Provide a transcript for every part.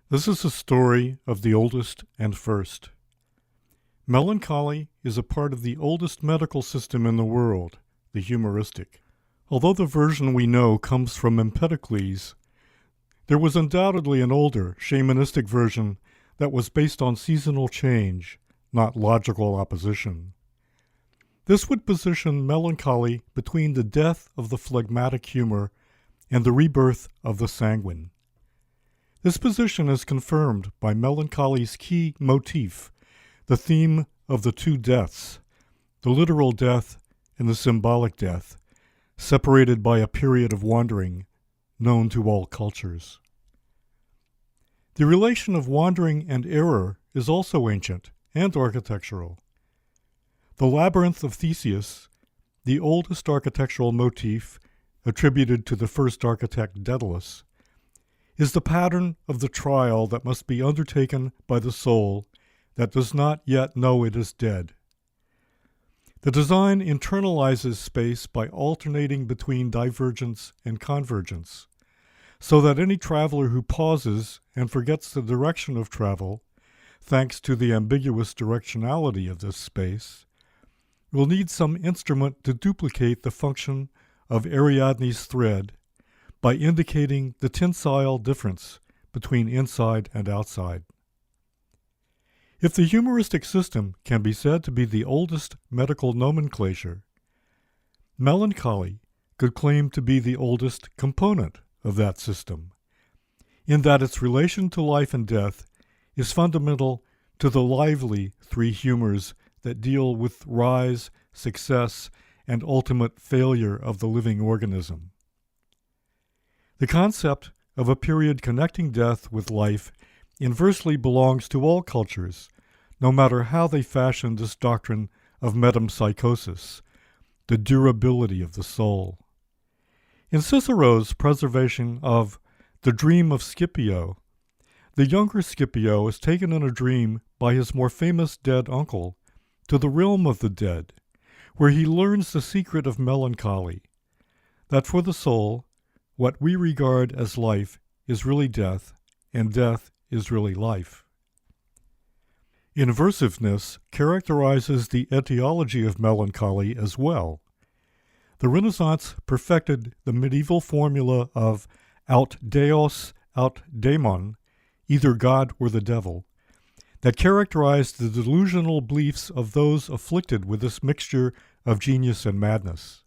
This is a story of the oldest and first. Melancholy is a part of the oldest medical system in the world, the humoristic. Although the version we know comes from Empedocles, there was undoubtedly an older, shamanistic version that was based on seasonal change, not logical opposition. This would position melancholy between the death of the phlegmatic humor and the rebirth of the sanguine. This position is confirmed by melancholy's key motif, the theme of the two deaths, the literal death and the symbolic death, separated by a period of wandering known to all cultures. The relation of wandering and error is also ancient and architectural. The labyrinth of Theseus, the oldest architectural motif attributed to the first architect Daedalus, is the pattern of the trial that must be undertaken by the soul that does not yet know it is dead. The design internalizes space by alternating between divergence and convergence, so that any traveler who pauses and forgets the direction of travel, thanks to the ambiguous directionality of this space, will need some instrument to duplicate the function of Ariadne's thread by indicating the tensile difference between inside and outside. If the humoristic system can be said to be the oldest medical nomenclature, melancholy could claim to be the oldest component of that system, in that its relation to life and death is fundamental to the lively three humors that deal with rise, success, and ultimate failure of the living organism. The concept of a period connecting death with life inversely belongs to all cultures, no matter how they fashion this doctrine of metempsychosis, the durability of the soul. In Cicero's preservation of The Dream of Scipio, the younger Scipio is taken in a dream by his more famous dead uncle to the realm of the dead, where he learns the secret of melancholy, that for the soul, what we regard as life is really death, and death is really life. Inversiveness characterizes the etiology of melancholy as well. The Renaissance perfected the medieval formula of aut deos, aut daemon, either God or the devil, that characterized the delusional beliefs of those afflicted with this mixture of genius and madness.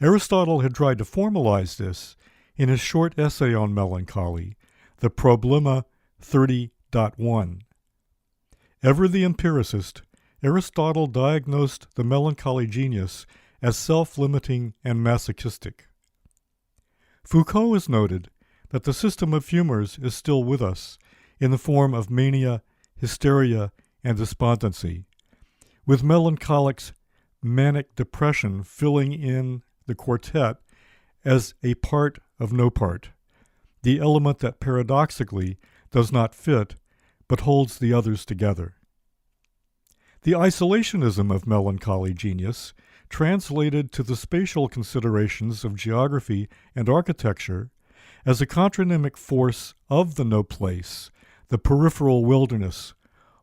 Aristotle had tried to formalize this in his short essay on melancholy, the Problema 30.1. Ever the empiricist, Aristotle diagnosed the melancholy genius as self-limiting and masochistic. Foucault has noted that the system of humors is still with us in the form of mania, hysteria, and despondency, with melancholic's manic depression filling in the quartet as a part of no part, the element that paradoxically does not fit but holds the others together. The isolationism of melancholy genius, translated to the spatial considerations of geography and architecture as a contronymic force of the no place, the peripheral wilderness,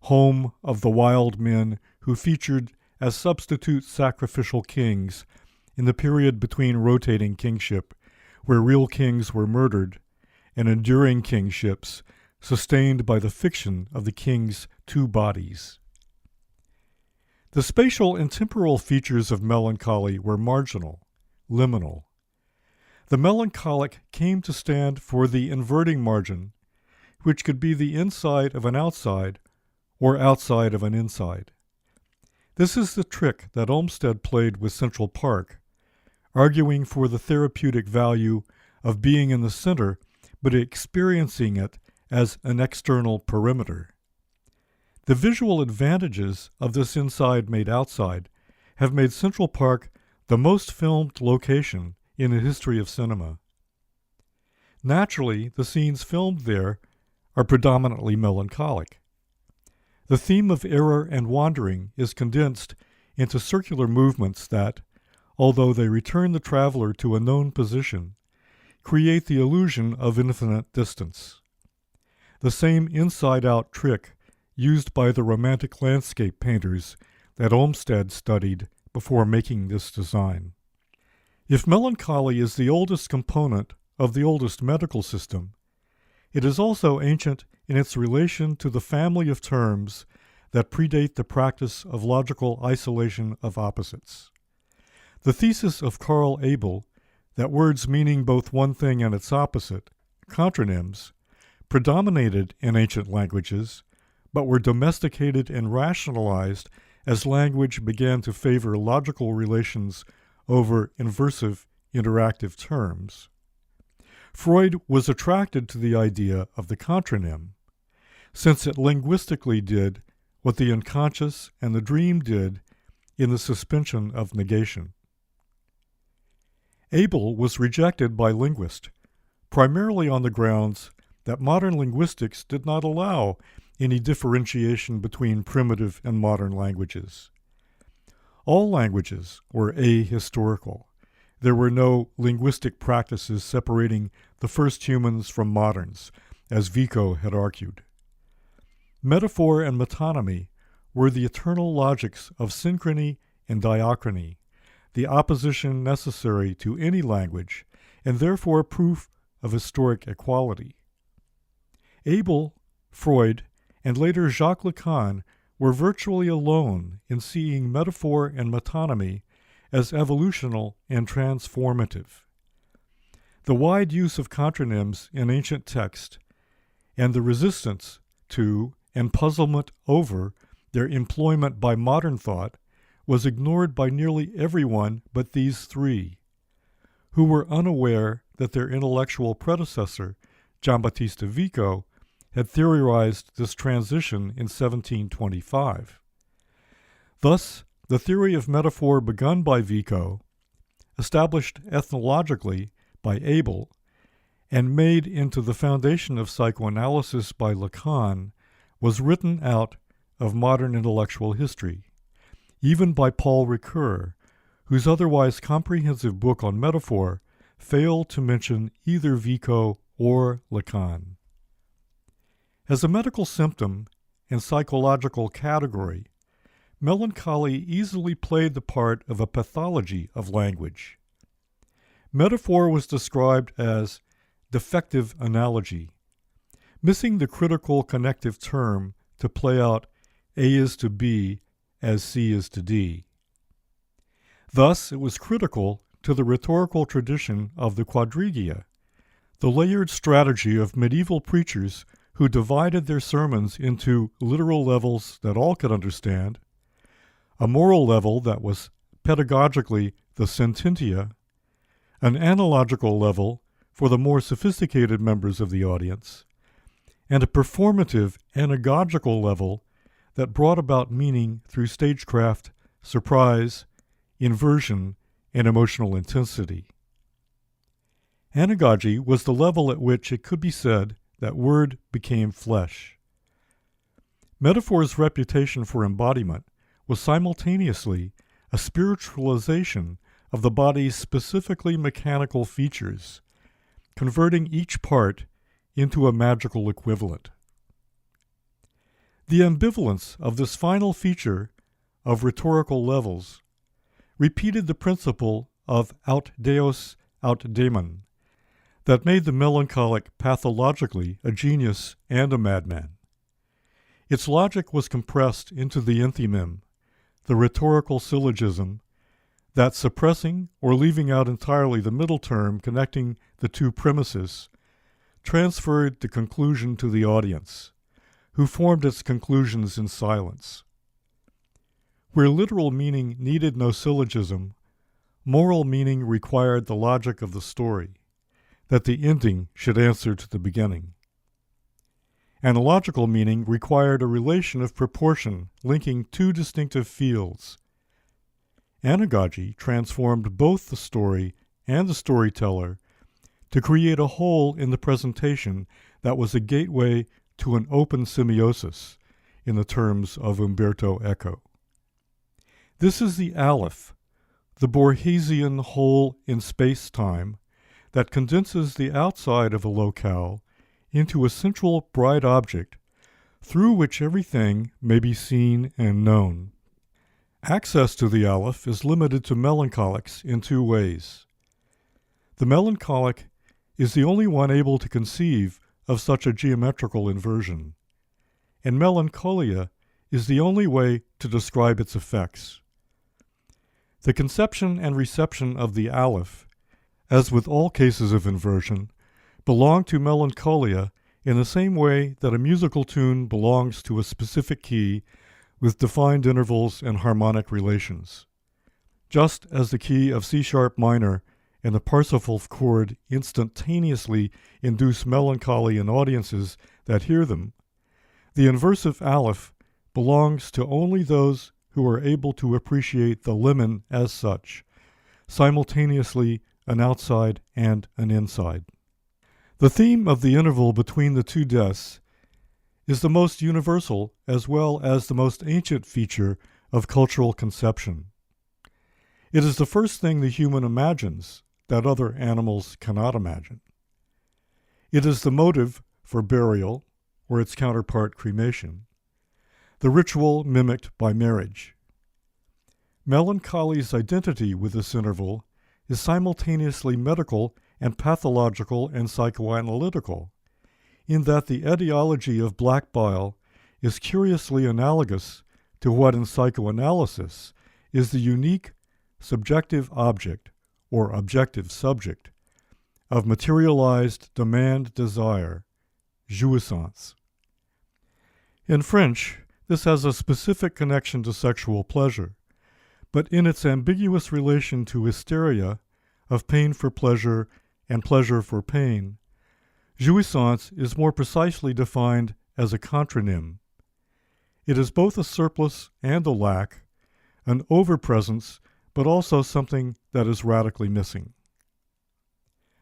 home of the wild men who featured as substitute sacrificial kings in the period between rotating kingship, where real kings were murdered, and enduring kingships sustained by the fiction of the king's two bodies. The spatial and temporal features of melancholy were marginal, liminal. The melancholic came to stand for the inverting margin, which could be the inside of an outside or outside of an inside. This is the trick that Olmsted played with Central Park, arguing for the therapeutic value of being in the center but experiencing it as an external perimeter. The visual advantages of this inside made outside have made Central Park the most filmed location in the history of cinema. Naturally, the scenes filmed there are predominantly melancholic. The theme of error and wandering is condensed into circular movements that, although they return the traveler to a known position, create the illusion of infinite distance. the same inside-out trick used by the Romantic landscape painters that Olmsted studied before making this design. If melancholy is the oldest component of the oldest medical system, it is also ancient in its relation to the family of terms that predate the practice of logical isolation of opposites. The thesis of Carl Abel that words meaning both one thing and its opposite, contronyms, predominated in ancient languages, but were domesticated and rationalized as language began to favor logical relations over inversive interactive terms. Freud was attracted to the idea of the contronym, since it linguistically did what the unconscious and the dream did in the suspension of negation. Abel was rejected by linguists, primarily on the grounds that modern linguistics did not allow any differentiation between primitive and modern languages. All languages were ahistorical. There were no linguistic practices separating the first humans from moderns, as Vico had argued. Metaphor and metonymy were the eternal logics of synchrony and diachrony, the opposition necessary to any language, and therefore proof of historic equality. Abel, Freud, and later Jacques Lacan were virtually alone in seeing metaphor and metonymy as evolutional and transformative. The wide use of contronyms in ancient text and the resistance to and puzzlement over their employment by modern thought was ignored by nearly everyone but these three, who were unaware that their intellectual predecessor, Giambattista Vico, had theorized this transition in 1725. Thus, the theory of metaphor begun by Vico, established ethnologically by Abel, and made into the foundation of psychoanalysis by Lacan, was written out of modern intellectual history, even by Paul Ricoeur, whose otherwise comprehensive book on metaphor failed to mention either Vico or Lacan. As a medical symptom and psychological category, melancholy easily played the part of a pathology of language. Metaphor was described as defective analogy, missing the critical connective term to play out A is to B as C is to D. Thus, it was critical to the rhetorical tradition of the quadrigia, the layered strategy of medieval preachers who divided their sermons into literal levels that all could understand, a moral level that was pedagogically the sententia, an analogical level for the more sophisticated members of the audience, and a performative anagogical level that brought about meaning through stagecraft, surprise, inversion, and emotional intensity. Anagogy was the level at which it could be said that word became flesh. Metaphor's reputation for embodiment was simultaneously a spiritualization of the body's specifically mechanical features, converting each part into a magical equivalent. The ambivalence of this final feature of rhetorical levels repeated the principle of aut deus aut daemon that made the melancholic pathologically a genius and a madman. Its logic was compressed into the enthymeme, the rhetorical syllogism, that suppressing or leaving out entirely the middle term connecting the two premises transferred the conclusion to the audience, who formed its conclusions in silence. Where literal meaning needed no syllogism, moral meaning required the logic of the story, that the ending should answer to the beginning. Analogical meaning required a relation of proportion linking two distinctive fields. Anagogy transformed both the story and the storyteller to create a whole in the presentation that was a gateway to an open semiosis, in the terms of Umberto Eco. This is the aleph, the Borgesian whole in space-time, that condenses the outside of a locale into a central bright object through which everything may be seen and known. Access to the aleph is limited to melancholics in two ways. The melancholic is the only one able to conceive of such a geometrical inversion, and melancholia is the only way to describe its effects. The conception and reception of the aleph, as with all cases of inversion, belong to melancholia in the same way that a musical tune belongs to a specific key with defined intervals and harmonic relations. Just as the key of C-sharp minor and the Parsifal chord instantaneously induce melancholy in audiences that hear them, the inversive aleph belongs to only those who are able to appreciate the lemon as such, simultaneously an outside and an inside. The theme of the interval between the two deaths is the most universal as well as the most ancient feature of cultural conception. It is the first thing the human imagines that other animals cannot imagine. It is the motive for burial, or its counterpart cremation, the ritual mimicked by marriage. Melancholy's identity with this interval is simultaneously medical and pathological and psychoanalytical, in that the etiology of black bile is curiously analogous to what in psychoanalysis is the unique subjective object or objective subject of materialized demand-desire, jouissance. In French, this has a specific connection to sexual pleasure, but in its ambiguous relation to hysteria of pain for pleasure and pleasure for pain, jouissance is more precisely defined as a contronym. It is both a surplus and a lack, an overpresence, but also something that is radically missing.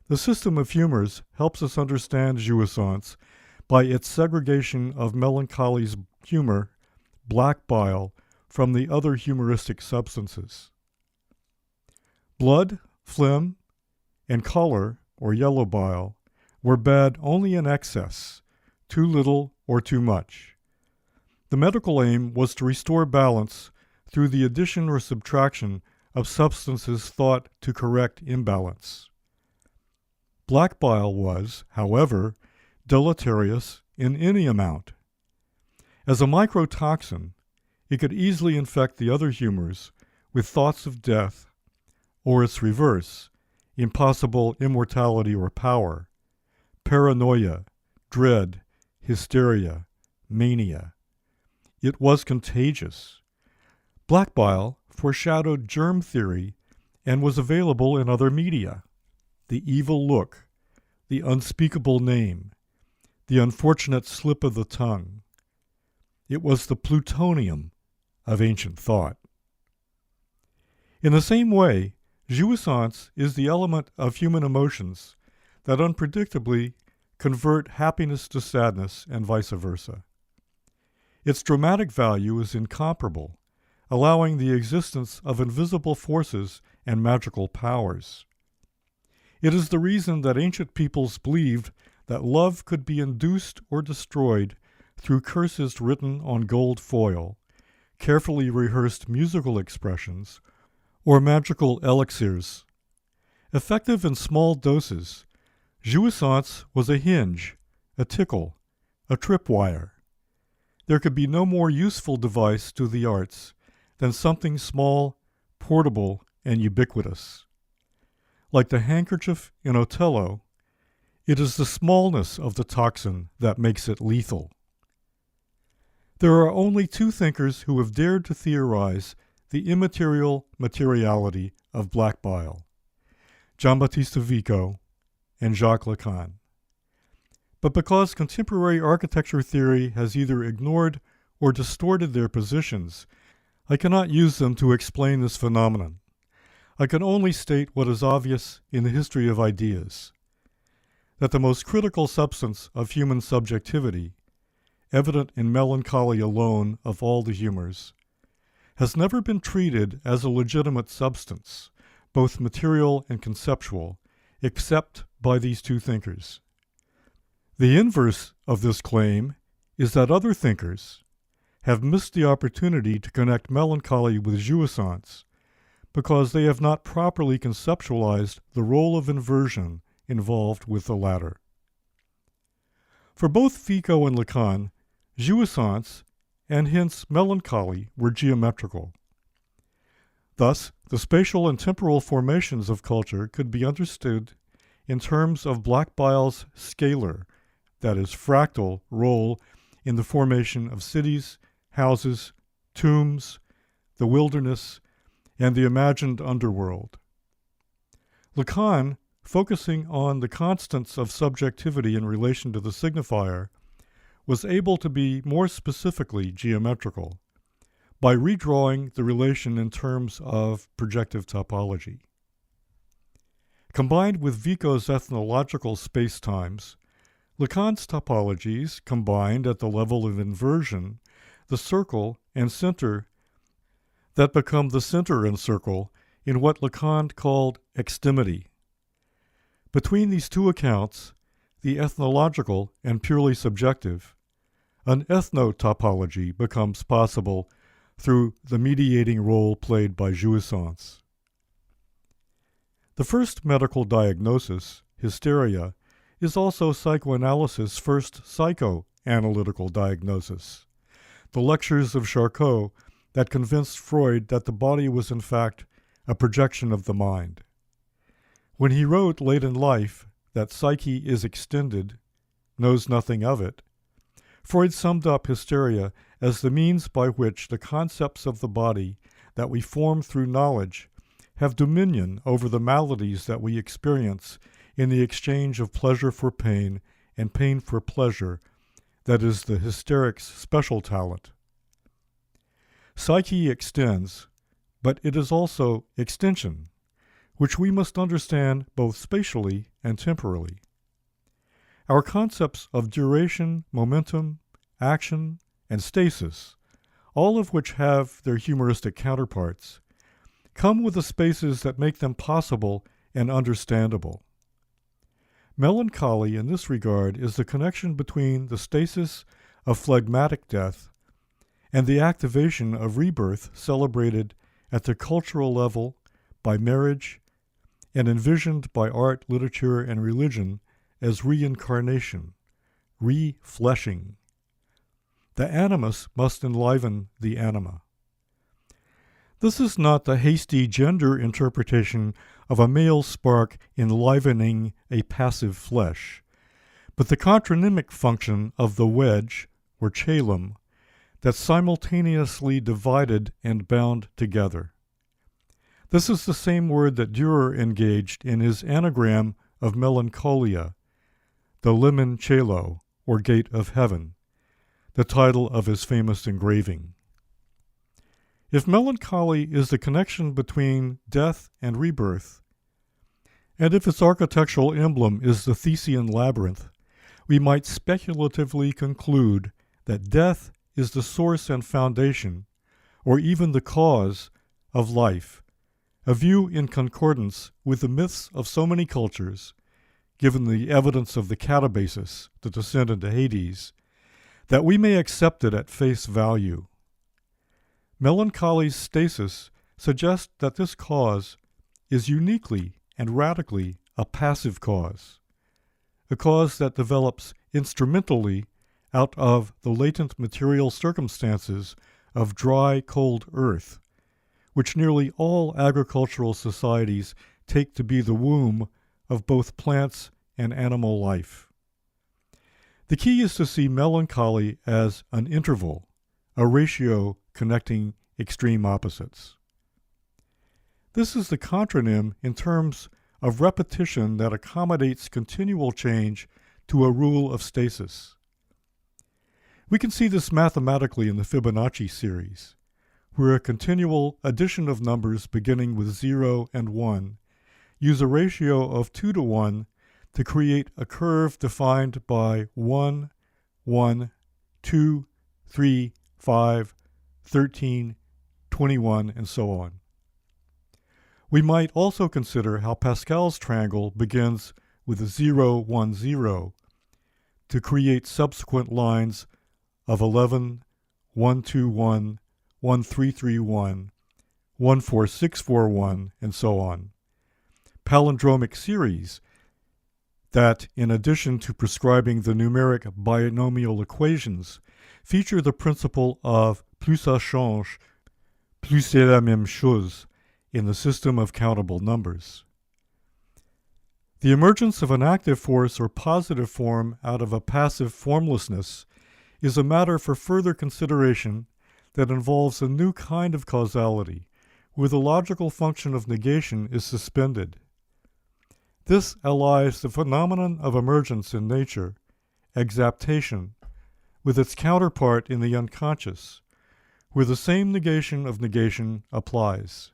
The system of humors helps us understand jouissance by its segregation of melancholy's humor, black bile, from the other humoristic substances. Blood, phlegm, and choler, or yellow bile, were bad only in excess, too little or too much. The medical aim was to restore balance through the addition or subtraction of substances thought to correct imbalance. Black bile was, however, deleterious in any amount. As a microtoxin, it could easily infect the other humors with thoughts of death, or its reverse, impossible immortality or power, paranoia, dread, hysteria, mania. It was contagious. Black bile foreshadowed germ theory and was available in other media. The evil look, the unspeakable name, the unfortunate slip of the tongue. It was the plutonium of ancient thought. In the same way, jouissance is the element of human emotions that unpredictably convert happiness to sadness and vice versa. Its dramatic value is incomparable, allowing the existence of invisible forces and magical powers. It is the reason that ancient peoples believed that love could be induced or destroyed through curses written on gold foil, carefully rehearsed musical expressions, or magical elixirs. Effective in small doses, jouissance was a hinge, a tickle, a tripwire. There could be no more useful device to the arts than something small, portable, and ubiquitous. Like the handkerchief in Othello, it is the smallness of the toxin that makes it lethal. There are only two thinkers who have dared to theorize the immaterial materiality of black bile, Giambattista Vico and Jacques Lacan. But because contemporary architecture theory has either ignored or distorted their positions, I cannot use them to explain this phenomenon. I can only state what is obvious in the history of ideas, that the most critical substance of human subjectivity, evident in melancholy alone of all the humors, has never been treated as a legitimate substance, both material and conceptual, except by these two thinkers. The inverse of this claim is that other thinkers have missed the opportunity to connect melancholy with jouissance because they have not properly conceptualized the role of inversion involved with the latter. For both Vico and Lacan, jouissance and hence melancholy were geometrical. Thus, the spatial and temporal formations of culture could be understood in terms of black bile's scalar, that is, fractal, role in the formation of cities, houses, tombs, the wilderness, and the imagined underworld. Lacan, focusing on the constants of subjectivity in relation to the signifier, was able to be more specifically geometrical by redrawing the relation in terms of projective topology. Combined with Vico's ethnological spacetimes, Lacan's topologies combined at the level of inversion the circle and center that become the center and circle in what Lacan called extimity. Between these two accounts, the ethnological and purely subjective, an ethnotopology becomes possible through the mediating role played by jouissance. The first medical diagnosis, hysteria, is also psychoanalysis' first psychoanalytical diagnosis. The lectures of Charcot that convinced Freud that the body was in fact a projection of the mind. When he wrote late in life that psyche is extended, knows nothing of it, Freud summed up hysteria as the means by which the concepts of the body that we form through knowledge have dominion over the maladies that we experience in the exchange of pleasure for pain and pain for pleasure, that is the hysteric's special talent. Psyche extends, but it is also extension, which we must understand both spatially and temporally. Our concepts of duration, momentum, action, and stasis, all of which have their humoristic counterparts, come with the spaces that make them possible and understandable. Melancholy in this regard is the connection between the stasis of phlegmatic death and the activation of rebirth celebrated at the cultural level by marriage and envisioned by art, literature, and religion as reincarnation, refleshing. The animus must enliven the anima. This is not the hasty gender interpretation of a male spark enlivening a passive flesh, but the contronymic function of the wedge, or chelum, that simultaneously divided and bound together. This is the same word that Dürer engaged in his anagram of melancholia, the limoncello, or gate of heaven, the title of his famous engraving. If melancholy is the connection between death and rebirth, and if its architectural emblem is the Thesean labyrinth, we might speculatively conclude that death is the source and foundation, or even the cause, of life, a view in concordance with the myths of so many cultures, given the evidence of the catabasis, the descent into Hades, that we may accept it at face value. Melancholy's stasis suggests that this cause is uniquely and radically a passive cause, a cause that develops instrumentally out of the latent material circumstances of dry, cold earth, which nearly all agricultural societies take to be the womb of both plants and animal life. The key is to see melancholy as an interval, a ratio connecting extreme opposites. This is the contronym in terms of repetition that accommodates continual change to a rule of stasis. We can see this mathematically in the Fibonacci series, where a continual addition of numbers beginning with 0 and 1 use a ratio of 2 to 1 to create a curve defined by 1, 1, 2, 3, 5, 13, 21, and so on. We might also consider how Pascal's triangle begins with a 0, 1, 0, to create subsequent lines of 11, 121, 1331, 14641, and so on. Palindromic series that, in addition to prescribing the numeric binomial equations, feature the principle of plus ça change, plus c'est la même chose in the system of countable numbers. The emergence of an active force or positive form out of a passive formlessness is a matter for further consideration that involves a new kind of causality, where the logical function of negation is suspended. This allies the phenomenon of emergence in nature, exaptation, with its counterpart in the unconscious, where the same negation of negation applies.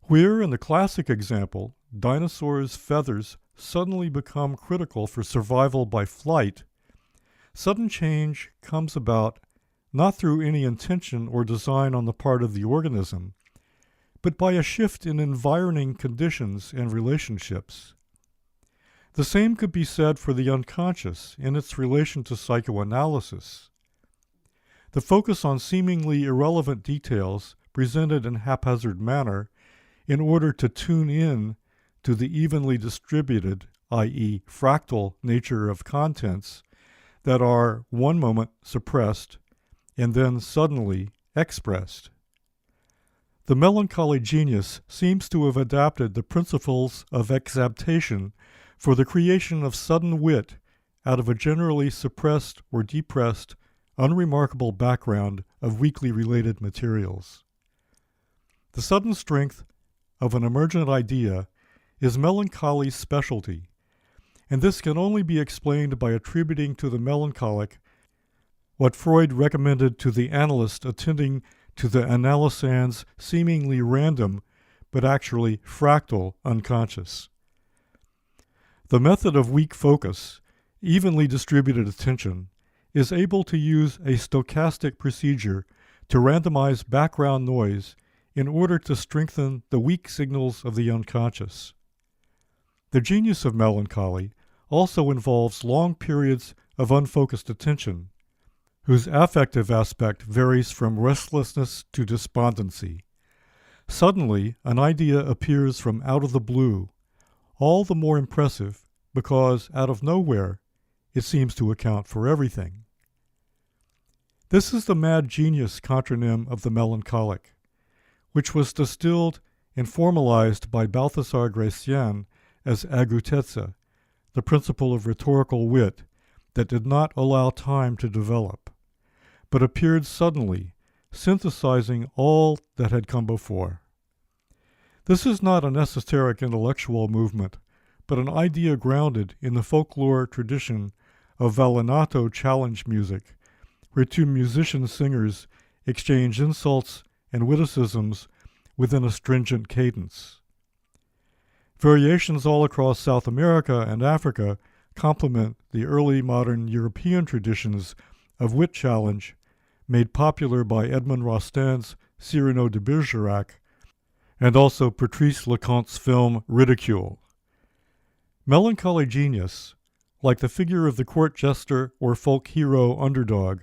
Where, in the classic example, dinosaurs' feathers suddenly become critical for survival by flight, sudden change comes about not through any intention or design on the part of the organism, but by a shift in environing conditions and relationships. The same could be said for the unconscious in its relation to psychoanalysis. The focus on seemingly irrelevant details presented in haphazard manner in order to tune in to the evenly distributed, i.e., fractal nature of contents that are one moment suppressed and then suddenly expressed. The melancholy genius seems to have adapted the principles of exaptation for the creation of sudden wit out of a generally suppressed or depressed, unremarkable background of weakly related materials. The sudden strength of an emergent idea is melancholy's specialty, and this can only be explained by attributing to the melancholic what Freud recommended to the analyst attending to the analysand's seemingly random, but actually fractal unconscious. The method of weak focus, evenly distributed attention, is able to use a stochastic procedure to randomize background noise in order to strengthen the weak signals of the unconscious. The genius of melancholy also involves long periods of unfocused attention, whose affective aspect varies from restlessness to despondency. Suddenly, an idea appears from out of the blue, all the more impressive because, out of nowhere, it seems to account for everything. This is the mad genius contronym of the melancholic, which was distilled and formalized by Balthasar Gracian as agutezza, the principle of rhetorical wit that did not allow time to develop, but appeared suddenly, synthesizing all that had come before. This is not an esoteric intellectual movement, but an idea grounded in the folklore tradition of vallenato challenge music, where two musician-singers exchange insults and witticisms within a stringent cadence. Variations all across South America and Africa complement the early modern European traditions of wit challenge, made popular by Edmond Rostand's Cyrano de Bergerac, and also Patrice Lecomte's film Ridicule. Melancholy genius, like the figure of the court jester or folk hero underdog,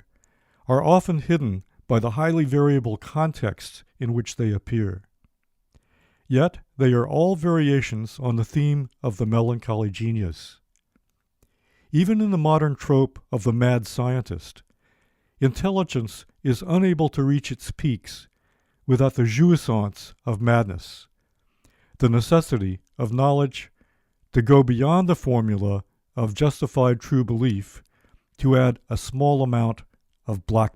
are often hidden by the highly variable contexts in which they appear. Yet they are all variations on the theme of the melancholy genius. Even in the modern trope of the mad scientist, intelligence is unable to reach its peaks without the jouissance of madness, the necessity of knowledge to go beyond the formula of justified true belief to add a small amount of black